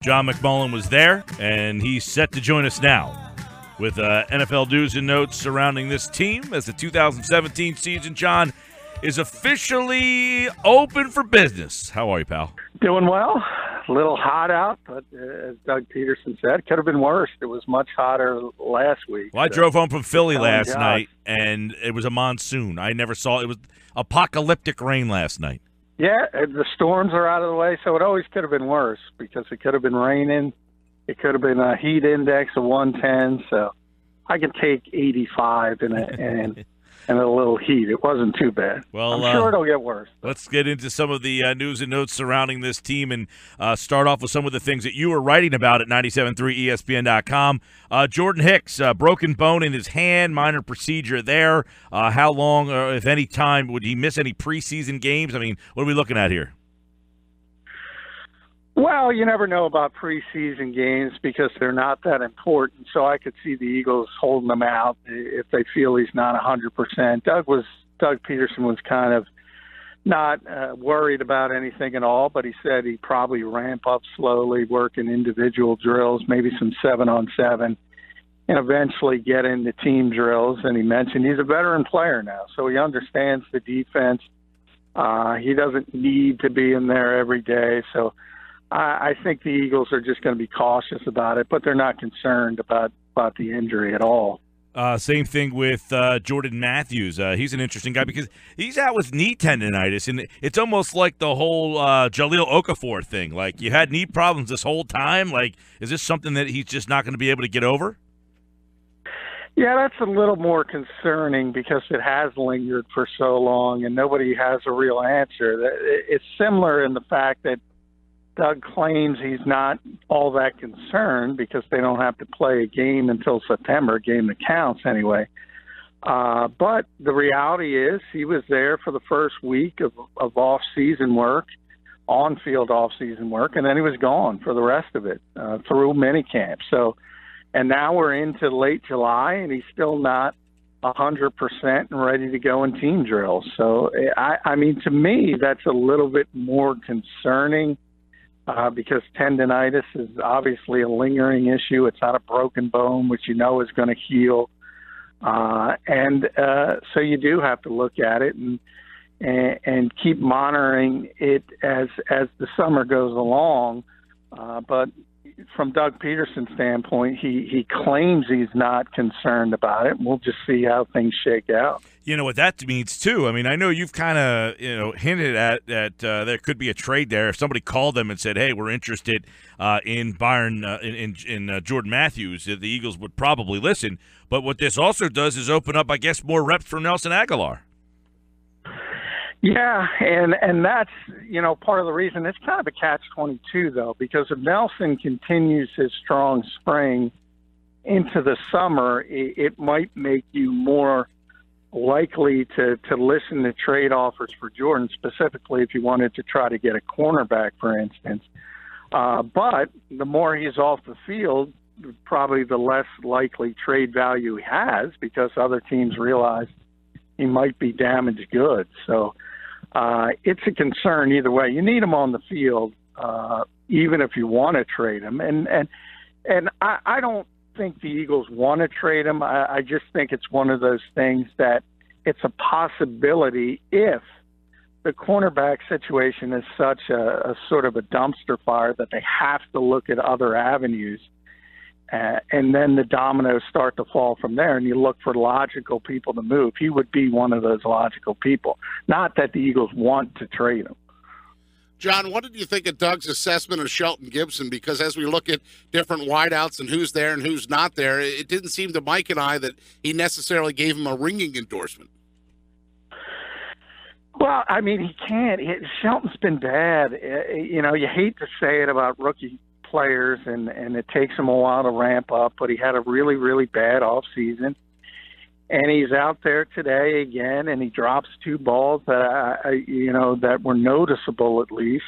John McMullen was there, and he's set to join us now with NFL news and notes surrounding this team as the 2017 season, John, is officially open for business. How are you, pal? Doing well. A little hot out, but as Doug Pederson said, it could have been worse. It was much hotter last week. Well, I drove home from Philly last night, and it was a monsoon. I never saw it. It was apocalyptic rain last night. Yeah, the storms are out of the way, so it always could have been worse because it could have been raining. It could have been a heat index of 110, so I could take 85 and a little heat. It wasn't too bad. Well, I'm sure it'll get worse. Let's get into some of the news and notes surrounding this team and start off with some of the things that you were writing about at 97.3ESPN.com. Jordan Hicks, broken bone in his hand, minor procedure there. How long, if any time, would he miss any preseason games? I mean, what are we looking at here? Well, you never know about preseason games because they're not that important. So I could see the Eagles holding them out if they feel he's not 100%. Doug Pederson was kind of not worried about anything at all, but he said he'd probably ramp up slowly, work in individual drills, maybe some 7-on-7, and eventually get into team drills. And he mentioned he's a veteran player now, so he understands the defense. He doesn't need to be in there every day, so I think the Eagles are just going to be cautious about it, but they're not concerned about the injury at all. Same thing with Jordan Matthews. He's an interesting guy because he's out with knee tendonitis, and it's almost like the whole Jaleel Okafor thing. Like, you had knee problems this whole time. Like, is this something that he's just not going to be able to get over? Yeah, that's a little more concerning because it has lingered for so long, and nobody has a real answer. It's similar in the fact that Doug claims he's not all that concerned because they don't have to play a game until September, a game that counts anyway. But the reality is he was there for the first week of off-season work, on-field off-season work, and then he was gone for the rest of it through minicamp. So, and now we're into late July, and he's still not 100% and ready to go in team drills. So, I mean, to me, that's a little bit more concerning. Because tendonitis is obviously a lingering issue. It's not a broken bone, which you know is going to heal. So you do have to look at it and keep monitoring it as the summer goes along. But from Doug Pederson's standpoint, he claims he's not concerned about it. We'll just see how things shake out. You know what that means, too. I mean, I know you've kind of, hinted at that there could be a trade there. If somebody called them and said, hey, we're interested in Jordan Matthews, the Eagles would probably listen. But what this also does is open up, I guess, more reps for Nelson Agholor. Yeah, and that's, part of the reason. It's kind of a catch-22, though, because if Nelson continues his strong spring into the summer, it might make you more likely to listen to trade offers for Jordan, specifically if you wanted to try to get a cornerback, for instance. But the more he's off the field, probably the less likely trade value he has because other teams realize he might be damaged goods. So it's a concern either way. You need him on the field, even if you want to trade him. And I don't think the Eagles want to trade him. I just think it's one of those things that it's a possibility if the cornerback situation is such a sort of a dumpster fire that they have to look at other avenues. And then the dominoes start to fall from there, and you look for logical people to move. He would be one of those logical people. Not that the Eagles want to trade him. John, what did you think of Doug's assessment of Shelton Gibson? Because as we look at different wideouts and who's there and who's not there, it didn't seem to Mike and I that he necessarily gave him a ringing endorsement. Well, I mean, he can't. Shelton's been bad. You hate to say it about rookie players, and it takes him a while to ramp up, but he had a really, really bad offseason. And he's out there today again, and he drops two balls that were noticeable at least.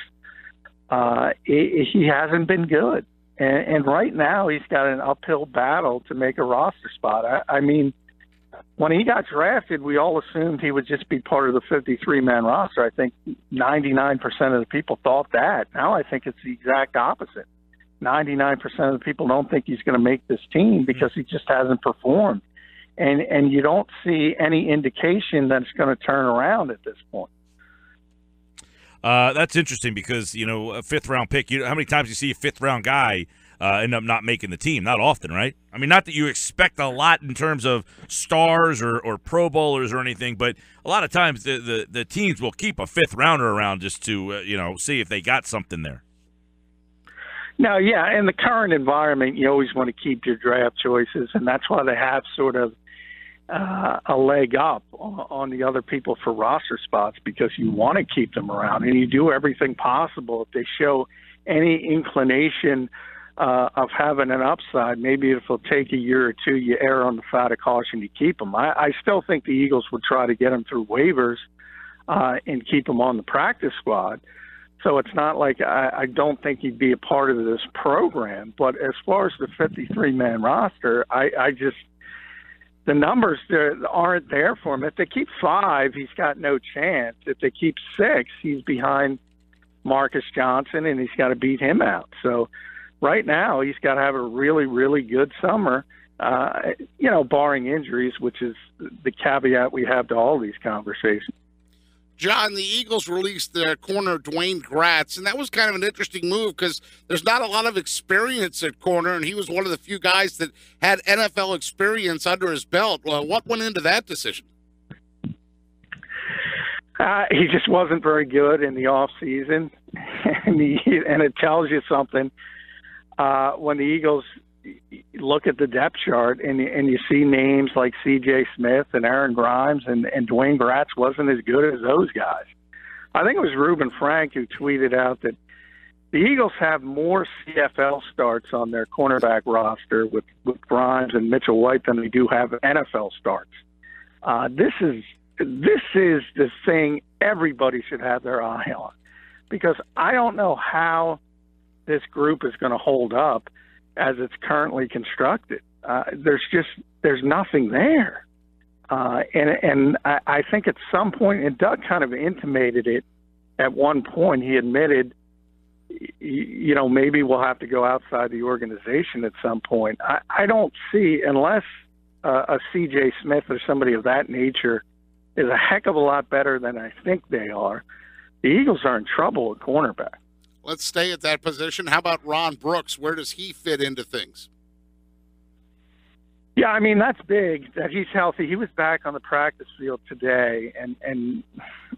He hasn't been good. And right now he's got an uphill battle to make a roster spot. I mean, when he got drafted, we all assumed he would just be part of the 53-man roster. I think 99% of the people thought that. Now I think it's the exact opposite. 99% of the people don't think he's going to make this team because he just hasn't performed. And you don't see any indication that it's going to turn around at this point. That's interesting because, a fifth-round pick, how many times you see a fifth-round guy end up not making the team? Not often, right? I mean, not that you expect a lot in terms of stars or Pro Bowlers or anything, but a lot of times the teams will keep a fifth-rounder around just to, see if they got something there. No, yeah, in the current environment, you always want to keep your draft choices, and that's why they have sort of a leg up on the other people for roster spots, because you want to keep them around, and you do everything possible. If they show any inclination of having an upside, maybe if it'll take a year or two, you err on the side of caution, you keep them. I still think the Eagles would try to get them through waivers and keep them on the practice squad. So it's not like I don't think he'd be a part of this program. But as far as the 53-man roster, I just – the numbers aren't there for him. If they keep 5, he's got no chance. If they keep 6, he's behind Marcus Johnson, and he's got to beat him out. So right now he's got to have a really, really good summer, barring injuries, which is the caveat we have to all these conversations. John, the Eagles released their corner Dwayne Gratz, and that was kind of an interesting move because there's not a lot of experience at corner, and he was one of the few guys that had NFL experience under his belt. Well, what went into that decision? He just wasn't very good in the off season, and it tells you something when the Eagles look at the depth chart and you see names like C.J. Smith and Aaron Grimes, and Dwayne Gratz wasn't as good as those guys. I think it was Reuben Frank who tweeted out that the Eagles have more CFL starts on their cornerback roster with Grimes and Mitchell White than they do have NFL starts. This is the thing everybody should have their eye on, because I don't know how this group is going to hold up as it's currently constructed. There's nothing there. And I think at some point, and Doug kind of intimated it at one point, he admitted, maybe we'll have to go outside the organization at some point. I don't see, unless a C.J. Smith or somebody of that nature is a heck of a lot better than I think they are, the Eagles are in trouble at cornerback. Let's stay at that position. How about Ron Brooks? Where does he fit into things? Yeah, I mean, that's big that he's healthy. He was back on the practice field today, and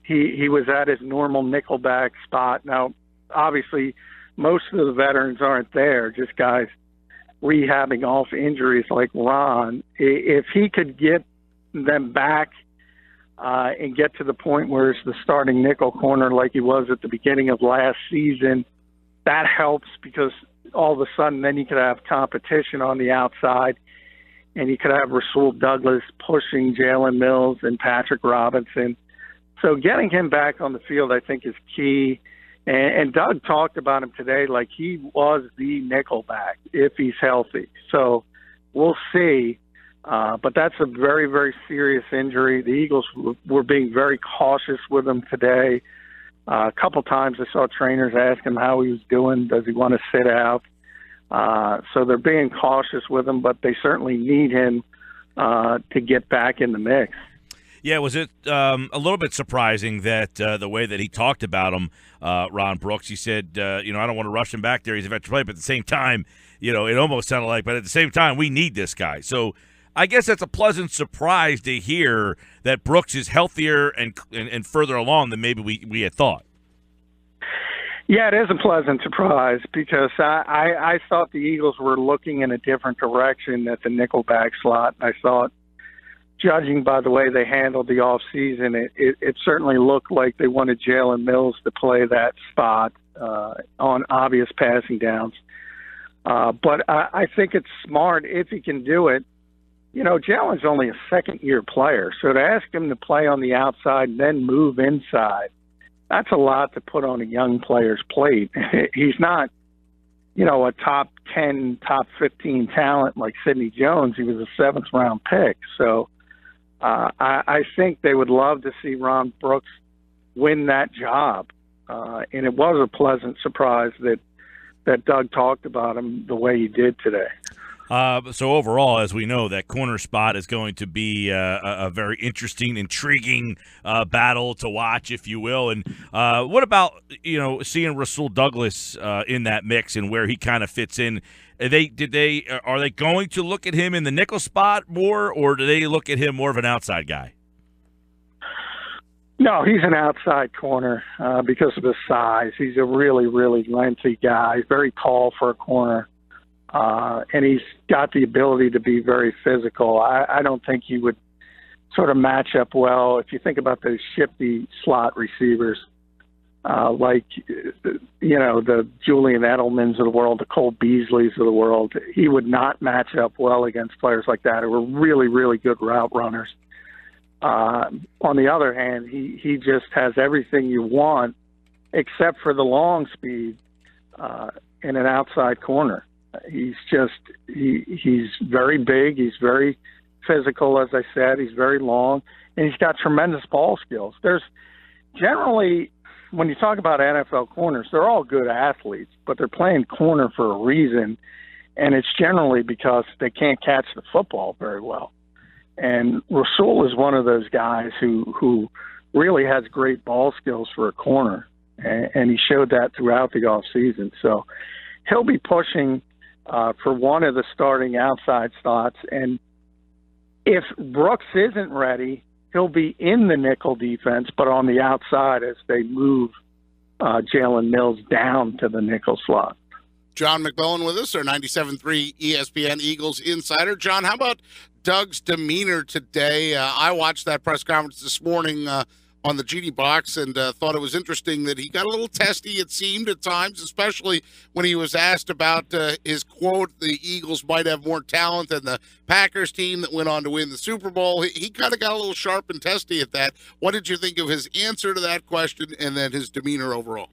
he was at his normal nickelback spot. Now, obviously, most of the veterans aren't there, just guys rehabbing off injuries like Ron. If he could get them back and get to the point where it's the starting nickel corner like he was at the beginning of last season, that helps, because all of a sudden then you could have competition on the outside, and you could have Rasul Douglas pushing Jalen Mills and Patrick Robinson. So getting him back on the field, I think, is key. And Doug talked about him today like he was the nickel back if he's healthy. So we'll see. But that's a very, very serious injury. The Eagles were being very cautious with him today. A couple times I saw trainers ask him how he was doing. Does he want to sit out? So they're being cautious with him, but they certainly need him to get back in the mix. Yeah, was it a little bit surprising that the way that he talked about him, Ron Brooks? He said, I don't want to rush him back there. He's a veteran player, but at the same time, it almost sounded like, but at the same time, we need this guy. So I guess that's a pleasant surprise to hear that Brooks is healthier and further along than maybe we had thought. Yeah, it is a pleasant surprise, because I thought the Eagles were looking in a different direction at the nickelback slot. I thought, judging by the way they handled the offseason, it certainly looked like they wanted Jalen Mills to play that spot on obvious passing downs. But I think it's smart if he can do it. Jalen's only a second-year player, so to ask him to play on the outside and then move inside, that's a lot to put on a young player's plate. He's not, a top 10, top 15 talent like Sidney Jones. He was a 7th-round pick. So I think they would love to see Ron Brooks win that job. And it was a pleasant surprise that that Doug talked about him the way he did today. So overall, as we know, that corner spot is going to be a very interesting, intriguing battle to watch, if you will. And what about seeing Rasul Douglas in that mix and where he kind of fits in? Are they going to look at him in the nickel spot more, or do they look at him more of an outside guy? No, he's an outside corner because of his size. He's a really, really lengthy guy, very tall for a corner. And he's got the ability to be very physical. I don't think he would sort of match up well. If you think about those shifty slot receivers, like, the Julian Edelmans of the world, the Cole Beasleys of the world, he would not match up well against players like that who are really, really good route runners. On the other hand, he just has everything you want except for the long speed in an outside corner. He's very big. He's very physical, as I said. He's very long, and he's got tremendous ball skills. There's generally, when you talk about NFL corners, they're all good athletes, but they're playing corner for a reason, and it's generally because they can't catch the football very well. And Rasul is one of those guys who really has great ball skills for a corner, and he showed that throughout the offseason. So he'll be pushing for one of the starting outside slots. And if Brooks isn't ready, he'll be in the nickel defense, but on the outside as they move Jalen Mills down to the nickel slot. John McMullen with us, our 97.3 ESPN Eagles insider. John, how about Doug's demeanor today? I watched that press conference this morning on the GD box and thought it was interesting that he got a little testy, it seemed, at times, especially when he was asked about his quote, the Eagles might have more talent than the Packers team that went on to win the Super Bowl. He kind of got a little sharp and testy at that. What did you think of his answer to that question and then his demeanor overall?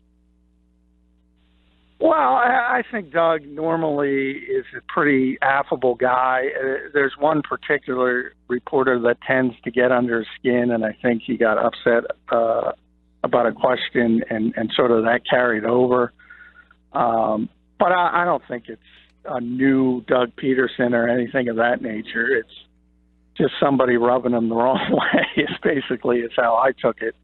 Well, I think Doug normally is a pretty affable guy. There's one particular reporter that tends to get under his skin, and I think he got upset about a question, and sort of that carried over. But I don't think it's a new Doug Pederson or anything of that nature. It's just somebody rubbing him the wrong way. It's how I took it.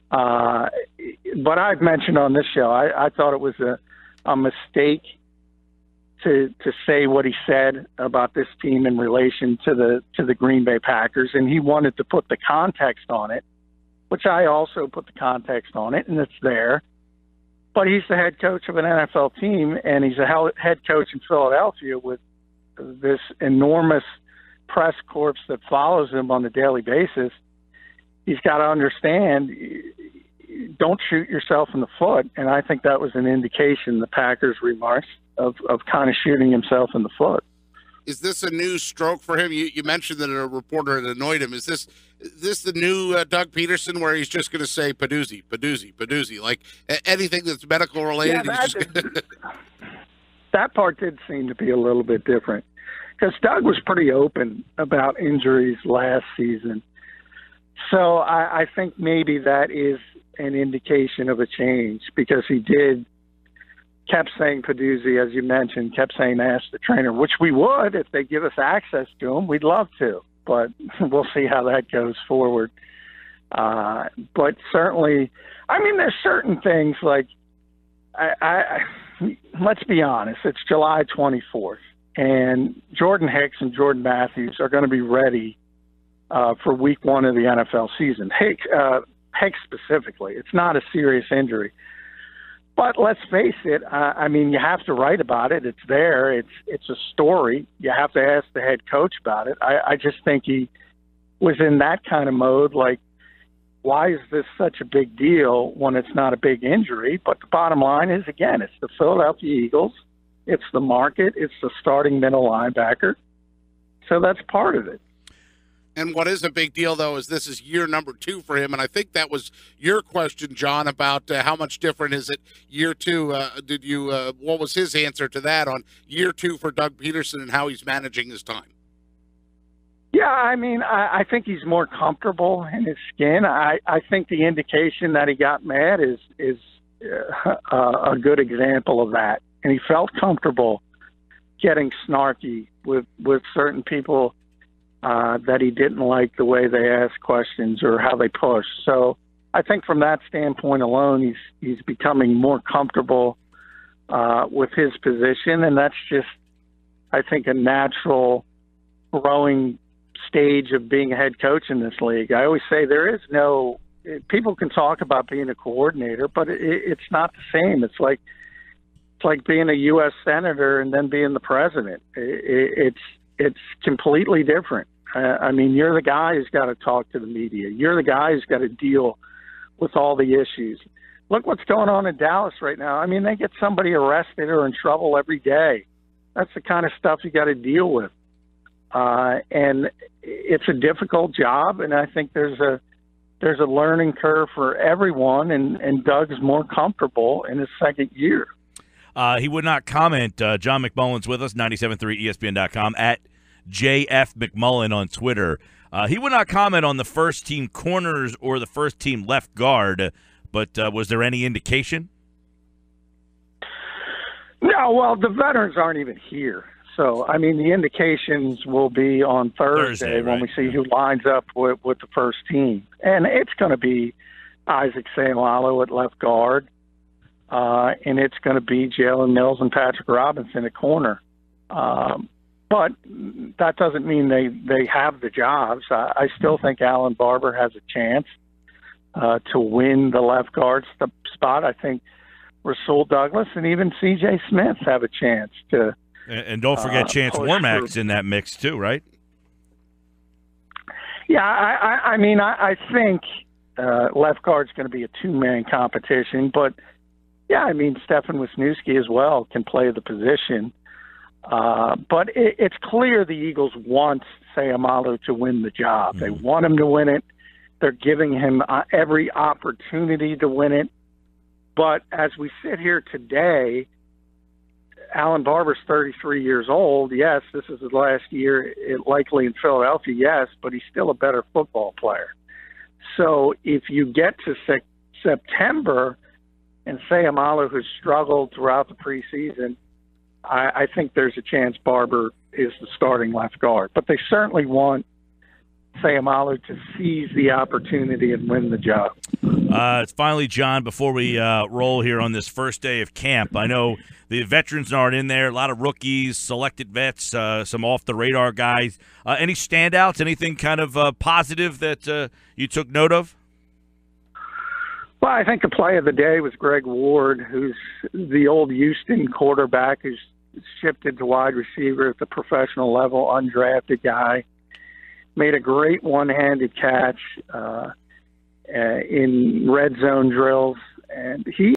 But I've mentioned on this show, I thought it was a mistake to say what he said about this team in relation to the Green Bay Packers, and he wanted to put the context on it, which I also put the context on it, and it's there. But he's the head coach of an NFL team, and he's a head coach in Philadelphia with this enormous press corps that follows him on a daily basis. He's got to understand, don't shoot yourself in the foot. And I think that was an indication, the Packers' remarks, of kind of shooting himself in the foot. Is this a new stroke for him? You mentioned that a reporter had annoyed him. Is this the new Doug Pederson, where he's just going to say Paduzzi, like anything that's medical related? Yeah, that part did seem to be a little bit different, because Doug was pretty open about injuries last season. So I think maybe that is an indication of a change, because he kept saying Paduzzi, as you mentioned, kept saying ask the trainer, which we would if they give us access to him. We'd love to, but we'll see how that goes forward. But certainly, I mean, there's certain things like, let's be honest, it's July 24th, and Jordan Hicks and Jordan Matthews are going to be ready for week one of the NFL season. Hicks specifically, it's not a serious injury. But let's face it, I mean, you have to write about it. It's there. It's a story. You have to ask the head coach about it. I just think he was in that kind of mode, like, why is this such a big deal when it's not a big injury? But the bottom line is, again, it's the Philadelphia Eagles. It's the market. It's the starting middle linebacker. So that's part of it. And what is a big deal, though, is this is year number 2 for him. And I think that was your question, John, about how much different is it year 2? What was his answer to that on year 2 for Doug Pederson and how he's managing his time? Yeah, I mean, I think he's more comfortable in his skin. I think the indication that he got mad is a good example of that. and he felt comfortable getting snarky with certain people that he didn't like the way they asked questions or how they pushed. So I think from that standpoint alone, he's becoming more comfortable with his position, and that's just, I think, a natural growing stage of being a head coach in this league. I always say there is no – people can talk about being a coordinator, but it's not the same. It's like being a U.S. senator and then being the president. It's completely different. I mean, you're the guy who's got to talk to the media. You're the guy who's got to deal with all the issues. Look what's going on in Dallas right now. I mean, they get somebody arrested or in trouble every day. That's the kind of stuff you got to deal with. And it's a difficult job, and I think there's a learning curve for everyone, and Doug's more comfortable in his second year. He would not comment. John McMullen's with us, 97.3 ESPN.com, at JF McMullen on Twitter. He would not comment on the first-team corners or the first-team left guard, but was there any indication? No, well, the veterans aren't even here. So, I mean, the indications will be on Thursday when we see who lines up with the first team. And it's going to be Isaac Seumalo at left guard, and it's going to be Jalen Mills and Patrick Robinson at corner. But that doesn't mean they have the jobs. I still think Alan Barber has a chance to win the left guard spot. I think Rasul Douglas and even C.J. Smith have a chance to. And don't forget Chance Warmack's in that mix too, right? Yeah, I mean, I think left guard's going to be a two-man competition. But, yeah, I mean, Stefan Wisniewski as well can play the position. But it's clear the Eagles want Seumalo to win the job. They want him to win it. They're giving him every opportunity to win it. But as we sit here today, Alan Barber's 33 years old. Yes, this is his last year, likely in Philadelphia, yes, but he's still a better football player. So if you get to September and Seumalo, who's struggled throughout the preseason, I think there's a chance Barber is the starting left guard. But they certainly want Seumalo to seize the opportunity and win the job. Finally, John, before we roll here on this first day of camp, I know the veterans aren't in there, a lot of rookies, selected vets, some off-the-radar guys. Any standouts, anything kind of positive that you took note of? Well, I think the play of the day was Greg Ward, who's the old Houston quarterback who's shifted to wide receiver at the professional level, undrafted guy. Made a great one-handed catch in red zone drills, and he